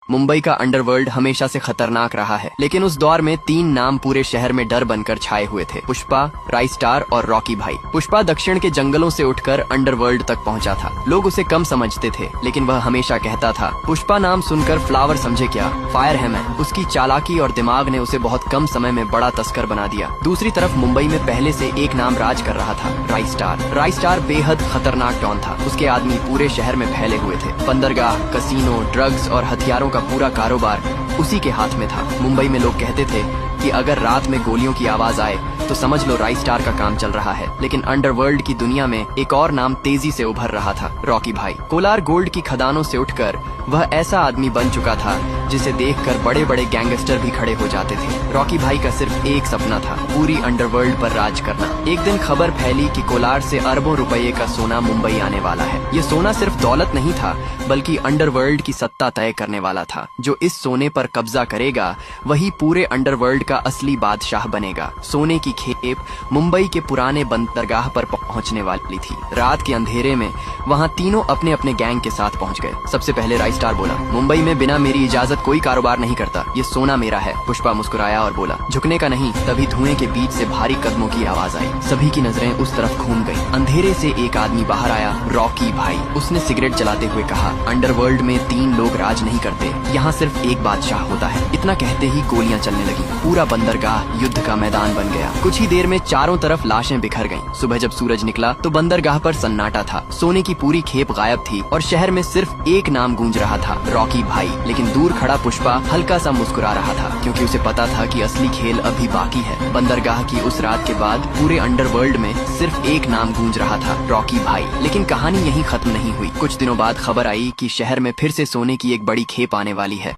मुंबई का अंडरवर्ल्ड हमेशा से खतरनाक रहा है, लेकिन उस दौर में 3 नाम पूरे शहर में डर बनकर छाए हुए थे। पुष्पा, राइस्टार और रॉकी भाई। पुष्पा दक्षिण के जंगलों से उठकर अंडरवर्ल्ड तक पहुंचा था। लोग उसे कम समझते थे, लेकिन वह हमेशा कहता था, पुष्पा नाम सुनकर फ्लावर समझे क्या, फायर है मैं। उसकी चालाकी और दिमाग ने उसे बहुत कम समय में बड़ा तस्कर बना दिया। दूसरी तरफ मुंबई में पहले से एक नाम राज कर रहा था, राइस्टार। राइस्टार बेहद खतरनाक डॉन था। उसके आदमी पूरे शहर में फैले हुए थे। बंदरगाह, कसीनो, ड्रग्स और हथियारों का पूरा कारोबार उसी के हाथ में था। मुंबई में लोग कहते थे कि अगर रात में गोलियों की आवाज आए तो समझ लो राइस्टार का काम चल रहा है। लेकिन अंडरवर्ल्ड की दुनिया में एक और नाम तेजी से उभर रहा था, रॉकी भाई। कोलार गोल्ड की खदानों से उठकर वह ऐसा आदमी बन चुका था जिसे देखकर बड़े बड़े गैंगस्टर भी खड़े हो जाते थे। रॉकी भाई का सिर्फ एक सपना था, पूरी अंडरवर्ल्ड पर राज करना। एक दिन खबर फैली कि कोलार से अरबों रुपए का सोना मुंबई आने वाला है। ये सोना सिर्फ दौलत नहीं था, बल्कि अंडरवर्ल्ड की सत्ता तय करने वाला था। जो इस सोने पर कब्जा करेगा वही पूरे अंडरवर्ल्ड का असली बादशाह बनेगा। सोने की खेप मुंबई के पुराने बंदरगाह पर पहुंचने वाली थी। रात के अंधेरे में वहां तीनों अपने अपने गैंग के साथ पहुंच गए। सबसे पहले राइस्टार बोला, मुंबई में बिना मेरी इजाजत कोई कारोबार नहीं करता, ये सोना मेरा है। पुष्पा मुस्कुराया और बोला, झुकने का नहीं। तभी धुएं के बीच से भारी कदमों की आवाज आई। सभी की नजरें उस तरफ घूम गई। अंधेरे से एक आदमी बाहर आया, रॉकी भाई। उसने सिगरेट जलाते हुए कहा, अंडरवर्ल्ड में 3 लोग राज नहीं करते, यहाँ सिर्फ एक बादशाह होता है। इतना कहते ही गोलियां चलने लगी। पूरा बंदरगाह युद्ध का मैदान बन गया। कुछ ही देर में चारों तरफ लाशें बिखर गईं। सुबह जब सूरज निकला तो बंदरगाह पर सन्नाटा था। सोने की पूरी खेप गायब थी और शहर में सिर्फ एक नाम गूंज रहा था, रॉकी भाई। लेकिन दूर खड़ा पुष्पा हल्का सा मुस्कुरा रहा था, क्योंकि उसे पता था कि असली खेल अभी बाकी है। बंदरगाह की उस रात के बाद पूरे अंडरवर्ल्ड में सिर्फ एक नाम गूंज रहा था, रॉकी भाई। लेकिन कहानी यहीं खत्म नहीं हुई। कुछ दिनों बाद खबर आई कि शहर में फिर से सोने की एक बड़ी खेप आने वाली है।